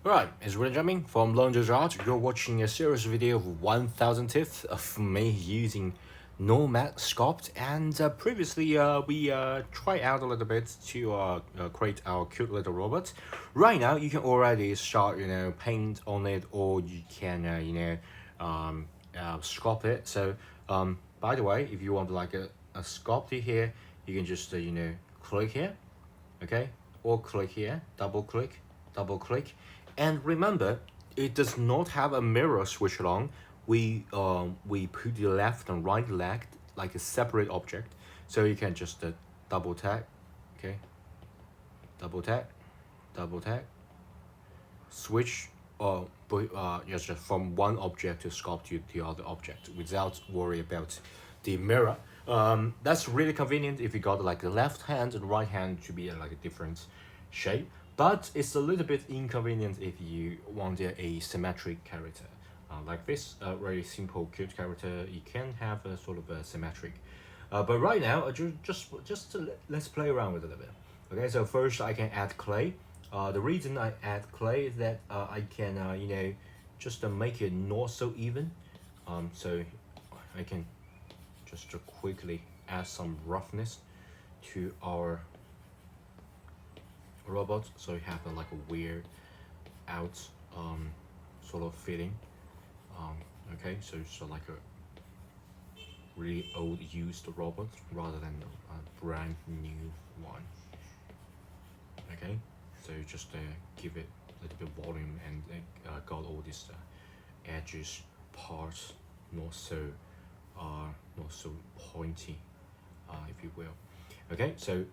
Alright, it's really jamming from Launder's Art. You're watching a serious video of 1000 tips of me using Nomad Sculpt, and previously we tried out a little bit to create our cute little robot. Right now you can already start paint on it, or you can sculpt it. So by the way, if you want like a sculpt it here, you can just click here, okay, or click here, double click, and remember, it does not have a mirror switch along. We put the left and right leg like a separate object, so you can just double tap, okay, double tap, switch just from one object to sculpt to the other object without worry about the mirror. That's really convenient if you got like the left hand and right hand to be like a different shape, but it's a little bit inconvenient if you want a symmetric character. Like this very simple cute character, you can have a sort of a symmetric. But right now, let's play around with it a little bit. Okay, so first I can add clay. The reason I add clay is that I can just make it not so even. So I can just quickly add some roughness to our robot, so you have like a weird out sort of feeling. Okay, so it's like a really old used robot rather than a brand new one. Okay, so just give it a little bit volume and got all these edges parts not so pointy, if you will. Okay, so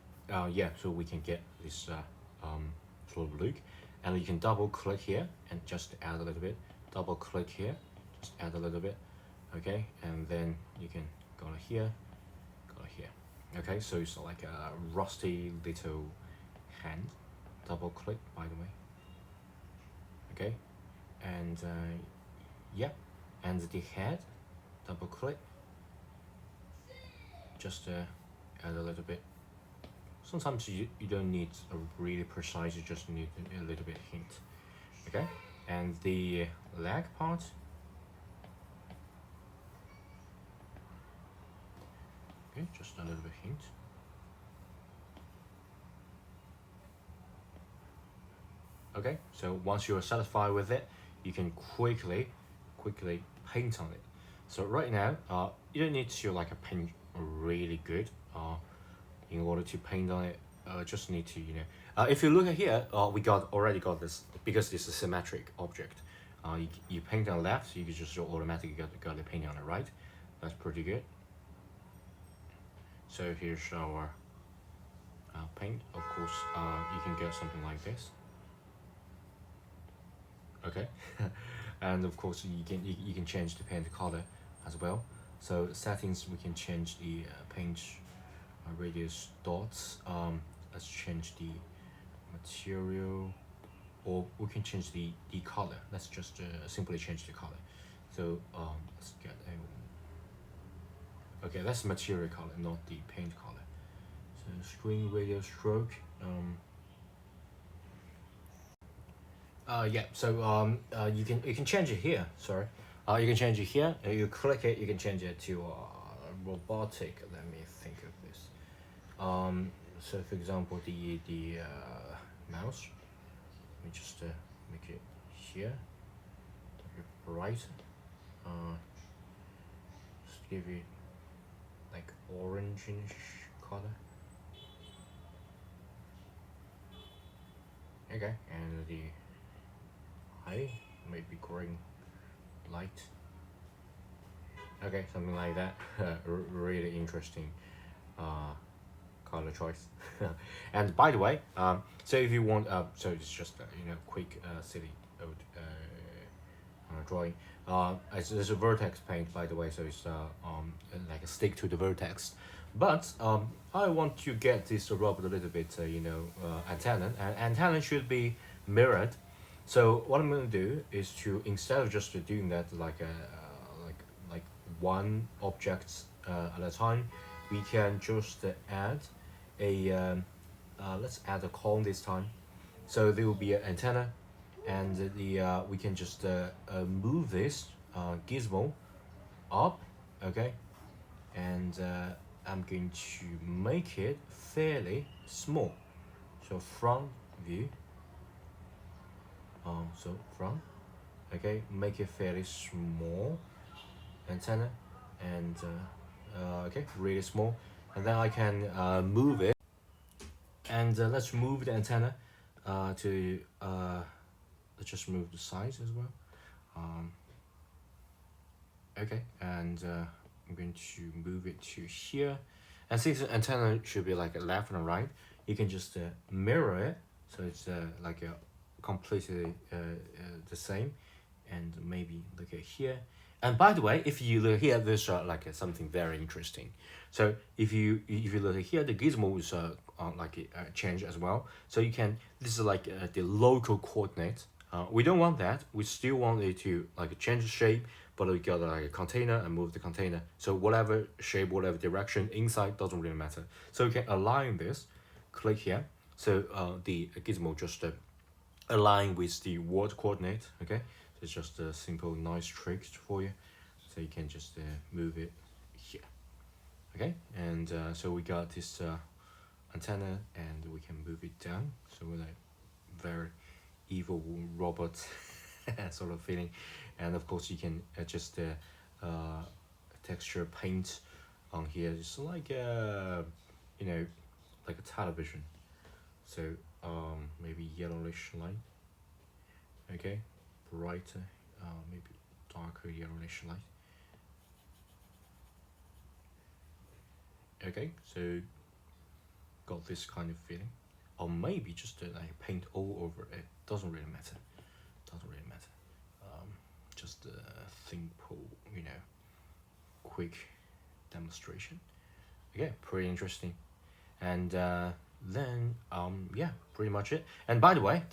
yeah, so we can get this sort of look, and you can double click here and just add a little bit, double click here, just add a little bit, okay, and then you can go here, okay, so it's like a rusty little hand, double click by the way, okay, and yeah, and the head, double click, just add a little bit. Sometimes you don't need a really precise, you just need a little bit hint, okay, and the leg part, okay, just a little bit hint. Okay, so once you're satisfied with it, you can quickly paint on it. So right now, you don't need to like a paint really good in order to paint on it. Just need to if you look at here, we already got this because this is a symmetric object. You paint on the left, you can just automatically got the paint on the right. That's pretty good. So here's our paint. Of course, you can get something like this. Okay, and of course you can change the paint color as well. So settings, we can change the paint radius dots. Let's change the material, or we can change the color. Let's just simply change the color. So let's get a, okay, that's material color, not the paint color. So screen radius stroke. Yeah, so you can change it here. Sorry, you can change it here. You click it, you can change it to robotic. Let me think of this. So for example, the mouse. Let me just make it here, right. Just give it like orange-ish color. Okay, and the eye maybe green light. Okay, something like that. Really interesting color choice. And by the way, so if you want, so it's just quick silly old drawing. There's a vertex paint, by the way, so it's like a stick to the vertex. But I want to get this robot a little bit antenna, and antenna should be mirrored. So what I'm going to do is to, instead of just doing that like one object at a time, we can just add a let's add a cone this time. So there will be an antenna, and we can just move this gizmo up, okay, and I'm going to make it fairly small. So front view, so front, okay, make it fairly small antenna, and okay, really small, and then I can move it, and let's move the antenna to let's just move the size as well. Okay, and I'm going to move it to here, and since the antenna should be like a left and a right, you can just mirror it so it's like a completely the same, and maybe look at here. And by the way, if you look here, there's like something very interesting. So if you look at here, the gizmo is like change as well. So you can, this is like the local coordinate. We don't want that. We still want it to like change the shape, but we got like a container and move the container. So whatever shape, whatever direction inside doesn't really matter. So you can align this. Click here. So the gizmo just align with the world coordinate. Okay, so it's just a simple nice trick for you. So you can just move it here. Okay, and so we got this antenna, and we can move it down. So we're like very evil robot sort of feeling, and of course you can adjust the texture paint on here. It's like you know, like a television. So maybe yellowish light, okay, brighter, maybe darker yellowish light. Okay, so got this kind of feeling, or maybe just like paint all over it. Doesn't really matter. Doesn't really matter. Just a simple, you know, quick demonstration. Okay, pretty interesting. And then yeah, pretty much it. And by the way,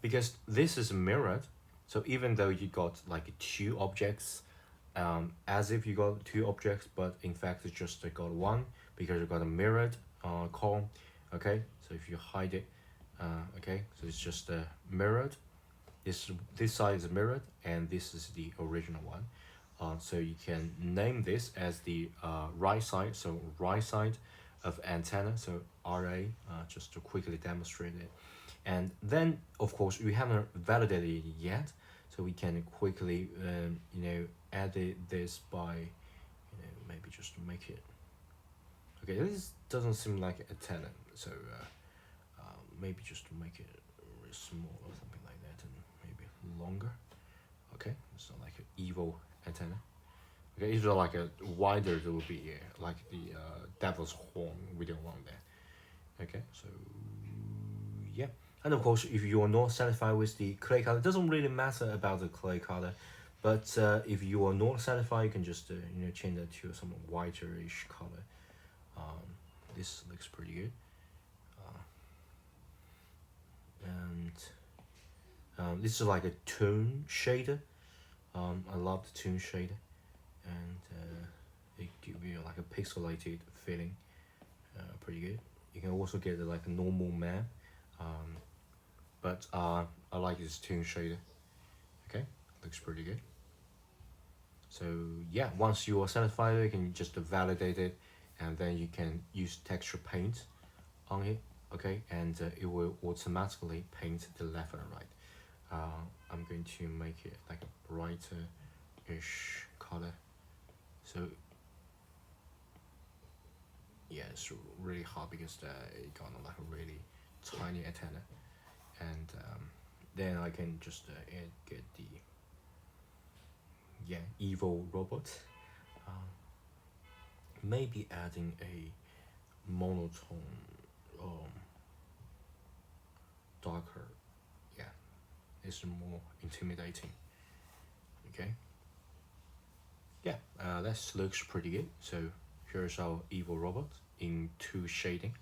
because this is mirrored, so even though you got like two objects, as if you got two objects, but in fact it's just got one, because you got a mirrored column. Okay, so if you hide it, okay, so it's just mirrored. This side is mirrored, and this is the original one. So you can name this as the right side, so right side of antenna, so RA, just to quickly demonstrate it. And then of course we haven't validated it yet, so we can quickly you know, edit this by, you know, maybe just to make it, okay, this doesn't seem like a antenna, so maybe just to make it really small or something like that, and maybe longer. Okay, it's not like an evil antenna. Okay, if it's like a wider, it will be like the devil's horn. We don't want that. Okay, so yeah, and of course, if you are not satisfied with the clay color, it doesn't really matter about the clay color, but if you are not satisfied, you can just you know, change that to some whiterish color. This looks pretty good, and this is like a tone shader. I love the tone shader, and it gives you like a pixelated feeling. Pretty good. You can also get like a normal map, but I like this tone shader. Okay, looks pretty good. So yeah, once you are satisfied, you can just validate it, and then you can use texture paint on it. Okay, and it will automatically paint the left and right. I'm going to make it like a brighter-ish color. So yeah, it's really hard because it got like a really tiny antenna, and then I can just get the evil robot. Maybe adding a monotone, darker. Yeah, it's more intimidating. Okay. Yeah, that looks pretty good. So here's our evil robot in 2 shading.